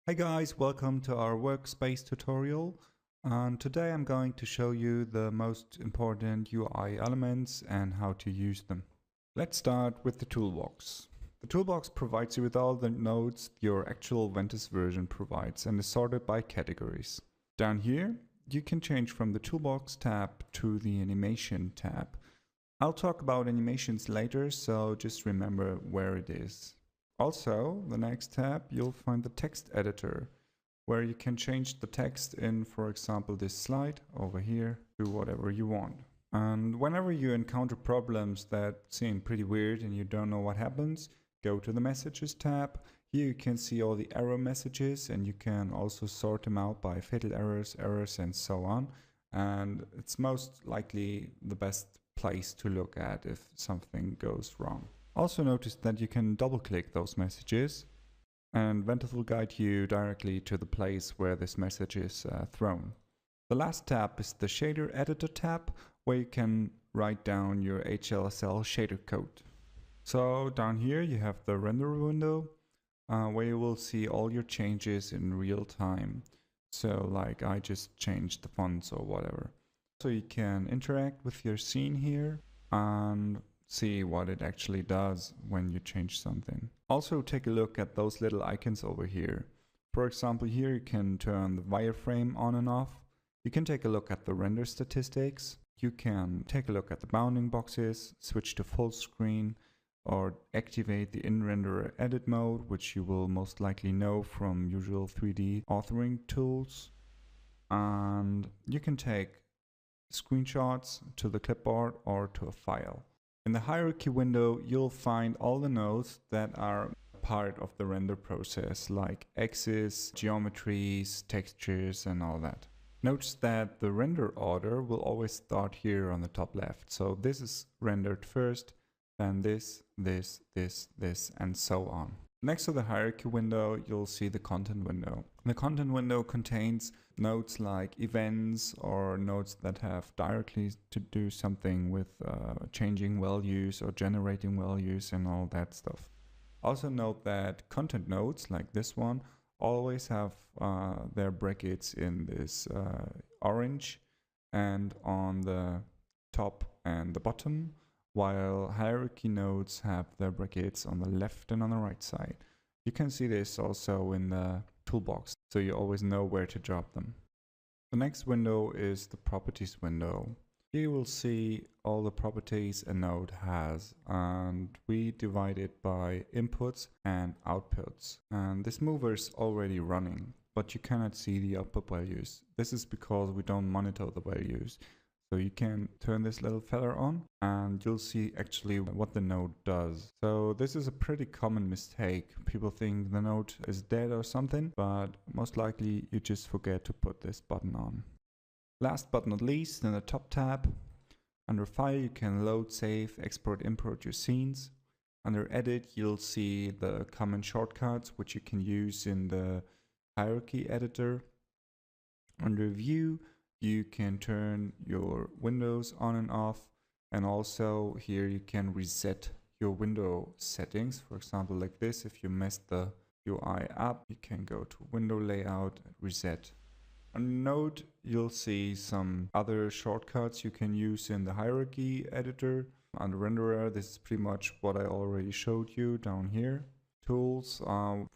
Hi guys, welcome to our Workspace tutorial. And today I'm going to show you the most important UI elements and how to use them. Let's start with the toolbox. The toolbox provides you with all the nodes your actual Ventuz version provides and is sorted by categories. Down here, you can change from the toolbox tab to the animation tab. I'll talk about animations later, so just remember where it is. Also, the next tab, you'll find the text editor, where you can change the text in, for example, this slide over here to whatever you want. And whenever you encounter problems that seem pretty weird and you don't know what happens, go to the messages tab. Here you can see all the error messages and you can also sort them out by fatal errors, and so on. And it's most likely the best place to look at if something goes wrong. Also notice that you can double click those messages and Ventuz will guide you directly to the place where this message is thrown. The last tab is the shader editor tab, where you can write down your HLSL shader code. So down here you have the render window where you will see all your changes in real time. So like I just changed the fonts or whatever. So you can interact with your scene here and see what it actually does when you change something. Also take a look at those little icons over here. For example, here you can turn the wireframe on and off. You can take a look at the render statistics. You can take a look at the bounding boxes, switch to full screen, or activate the in-renderer edit mode, which you will most likely know from usual 3D authoring tools. And you can take screenshots to the clipboard or to a file. In the hierarchy window, you'll find all the nodes that are part of the render process, like axes, geometries, textures, and all that. Notice that the render order will always start here on the top left. So this is rendered first, then this, and so on. Next to the hierarchy window, you'll see the content window. The content window contains nodes like events or nodes that have directly to do something with changing values or generating values and all that stuff. Also note that content nodes like this one always have their brackets in this orange and on the top and the bottom, while hierarchy nodes have their brackets on the left and on the right side. You can see this also in the toolbox, so you always know where to drop them. The next window is the properties window. Here you will see all the properties a node has, and we divide it by inputs and outputs. And this mover is already running, but you cannot see the output values. This is because we don't monitor the values. So you can turn this little feather on and you'll see actually what the node does. So this is a pretty common mistake. People think the node is dead or something, but most likely you just forget to put this button on. Last but not least, in the top tab, under File you can load, save, export, import your scenes. Under Edit you'll see the common shortcuts which you can use in the hierarchy editor. Under View you can turn your windows on and off, and also here you can reset your window settings. For example, like this, if you messed the UI up, you can go to window layout, reset. Under Node, you'll see some other shortcuts you can use in the hierarchy editor. Under renderer, this is pretty much what I already showed you down here. Tools,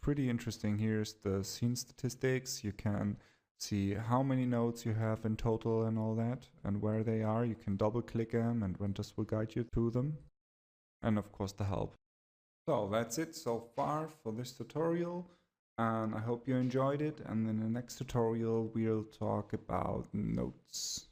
pretty interesting. Here's the scene statistics. You can see how many nodes you have in total and all that, and where they are. You can double click them and Ventuz will guide you through them. And of course the help. So that's it so far for this tutorial, and I hope you enjoyed it, and in the next tutorial we'll talk about nodes.